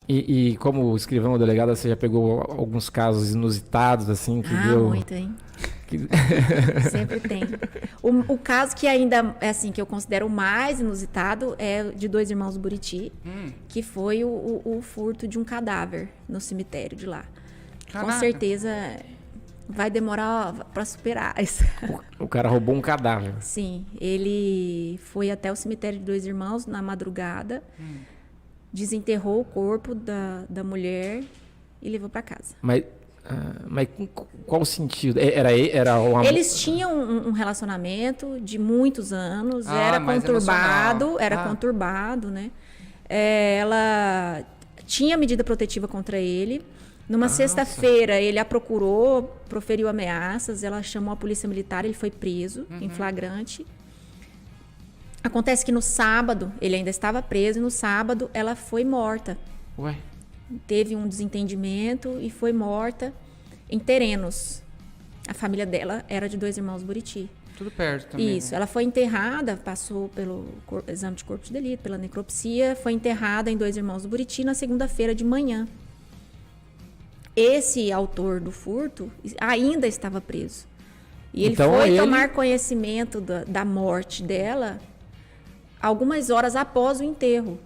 E como escrivão ou delegada, você já pegou alguns casos inusitados, assim, que deu... muito, hein? Que... Sempre tem. O caso que ainda, assim, que eu considero o mais inusitado é de 2 irmãos do Buriti, que foi o furto de um cadáver no cemitério de lá. Caraca. Com certeza vai demorar para superar isso. O cara roubou um cadáver. Sim, ele foi até o cemitério de 2 irmãos na madrugada, desenterrou o corpo da mulher e levou para casa. Mas qual o sentido? Era uma... Eles tinham um relacionamento de muitos anos, era mais conturbado, emocional. conturbado, né? Ela tinha medida protetiva contra ele. Numa sexta-feira, ele a procurou, proferiu ameaças, ela chamou a polícia militar, ele foi preso em flagrante. Acontece que no sábado, ele ainda estava preso, e no sábado ela foi morta. Ué? Teve um desentendimento e foi morta em Terenos. A família dela era de 2 irmãos Buriti. Tudo perto também. Isso, ela foi enterrada, passou pelo exame de corpo de delito, pela necropsia, foi enterrada em 2 irmãos do Buriti na segunda-feira de manhã. Esse autor do furto ainda estava preso. E ele Então, foi tomar conhecimento da morte dela algumas horas após o enterro.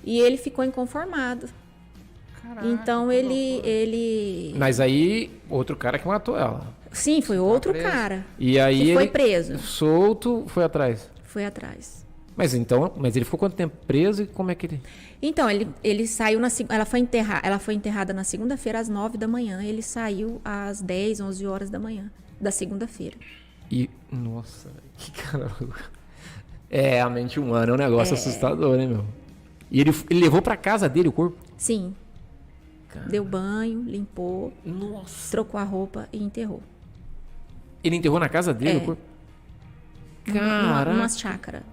E ele ficou inconformado. Caraca, Então que ele... Mas aí, outro cara que matou ela. Sim, foi outro preso. cara E aí que foi ele, preso. solto, foi atrás. Foi atrás. Mas ele ficou quanto tempo preso e como é que ele... Então, ele saiu ela foi enterrada na segunda-feira às 9 da manhã. Ele saiu às 10, 11 horas da manhã, da segunda-feira. E, nossa, que cara... A mente humana é um negócio assustador, né, meu? E ele levou pra casa dele o corpo? Sim. Cara. Deu banho, limpou, Nossa. trocou a roupa e enterrou. Ele enterrou na casa dele o corpo? Caraca. Numa chácara.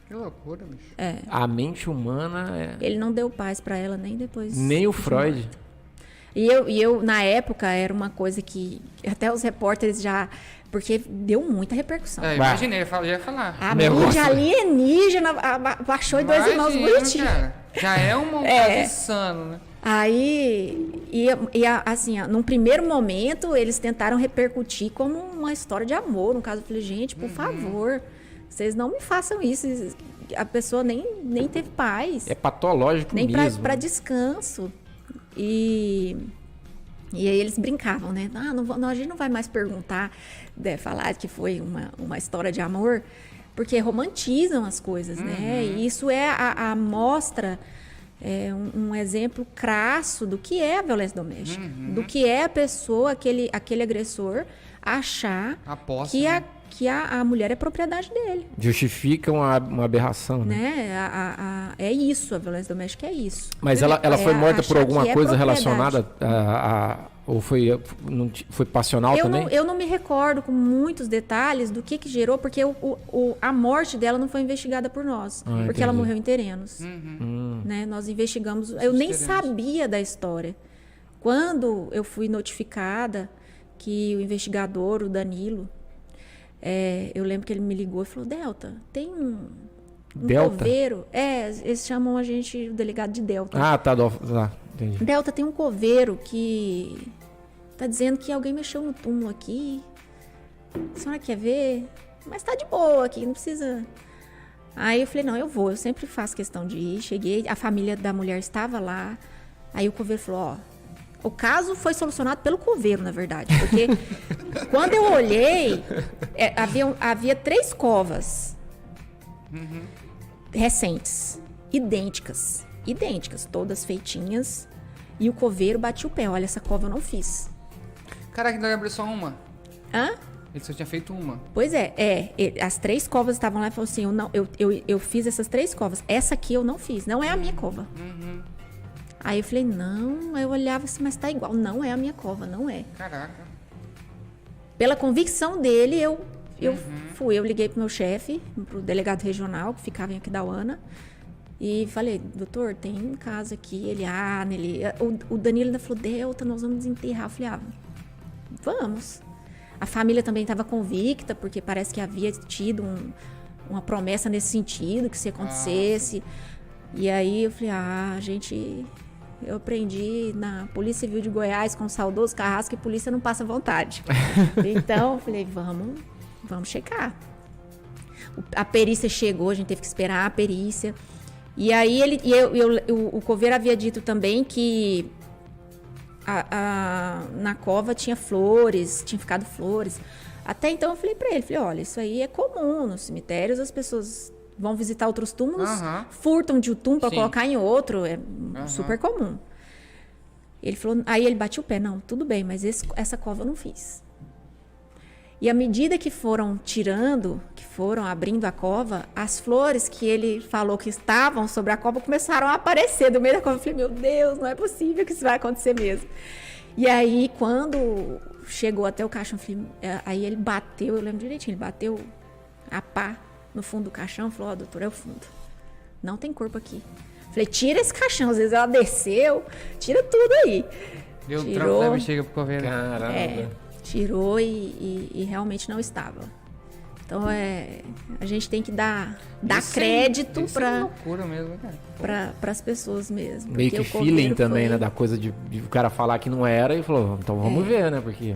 Que loucura, bicho. A mente humana é... Ele não deu paz pra ela nem depois. Nem o de Freud. morta. E eu, na época, era uma coisa que até os repórteres já... Porque deu muita repercussão. Imaginei, eu já ia falar. A Negócio. mídia alienígena baixou em 2 irmãos Buriti. Cara, já é um caso insano, né? Aí, assim, num primeiro momento, eles tentaram repercutir como uma história de amor. No caso, eu falei, gente, por favor, vocês não me façam isso. A pessoa nem teve paz. É patológico Nem mesmo. para descanso. E aí eles brincavam, né? A gente não vai mais perguntar, falar que foi uma história de amor, porque romantizam as coisas, né? E isso é a mostra, um exemplo crasso do que é a violência doméstica. Do que é a pessoa, aquele agressor, achar A posse, que, né? que a mulher é propriedade dele. Justifica uma aberração, né? Né? É isso, a violência doméstica é isso. Mas ela foi morta por achar alguma que é coisa propriedade. relacionada ou foi passional também? Eu não me recordo com muitos detalhes do que gerou, porque a morte dela não foi investigada por nós. Porque entendi. ela morreu em Terenos. Né? Nós investigamos. Eu nem sabia da história. Quando eu fui notificada que o investigador, o Danilo, eu lembro que ele me ligou e falou, Delta, tem um Delta? coveiro. Eles chamam a gente, o delegado, de Delta. Ah, tá, entendi. Delta, tem um coveiro que tá dizendo que alguém mexeu no túmulo aqui. A senhora quer ver? Mas tá de boa aqui, não precisa... Aí eu falei, não, eu vou, eu sempre faço questão de ir. Cheguei, a família da mulher estava lá. Aí o coveiro falou, o caso foi solucionado pelo coveiro, na verdade. Porque quando eu olhei, havia 3 covas recentes, idênticas, todas feitinhas. E o coveiro batia o pé, olha, essa cova eu não fiz. Caraca, então ele abriu só uma. Hã? Ele só tinha feito uma. Pois as 3 covas estavam lá e falou assim, eu fiz essas 3 covas, essa aqui eu não fiz, não é a minha cova. Aí eu falei, não, eu olhava assim, mas tá igual, não é a minha cova, não é. Caraca. Pela convicção dele, eu liguei pro meu chefe, pro delegado regional, que ficava em Aquidauana, e falei, doutor, tem um caso aqui, o Danilo ainda falou, Delta, nós vamos desenterrar. Eu falei, vamos. A família também estava convicta, porque parece que havia tido uma promessa nesse sentido, que se acontecesse. E aí eu falei, a gente Eu aprendi na Polícia Civil de Goiás com o saudoso Carrasco que polícia não passa vontade. Então, eu falei, vamos checar. A perícia chegou, a gente teve que esperar a perícia. E aí o coveiro havia dito também que na cova tinha flores, tinha ficado flores. Até então eu falei pra ele, olha, isso aí é comum nos cemitérios, as pessoas vão visitar outros túmulos, furtam de um túmulo pra colocar em outro, é super comum. Ele falou, aí ele bateu o pé, não, tudo bem, mas essa cova eu não fiz. E à medida que foram tirando, que foram abrindo a cova, as flores que ele falou que estavam sobre a cova começaram a aparecer do meio da cova. Eu falei, meu Deus, não é possível que isso vai acontecer mesmo. E aí, quando chegou até o caixão, aí ele bateu, eu lembro direitinho, ele bateu a pá no fundo do caixão, falou, doutor, é o fundo. Não tem corpo aqui. Falei, tira esse caixão, às vezes ela desceu, tira tudo aí. Deu um trampo da bexiga pro coveiro. Caramba. Tirou e realmente não estava. Então a gente tem que dar crédito para loucura mesmo, cara. Para as pessoas mesmo. Meio que feeling também, né? Da coisa de o cara falar que não era e falou, então vamos ver, né? Porque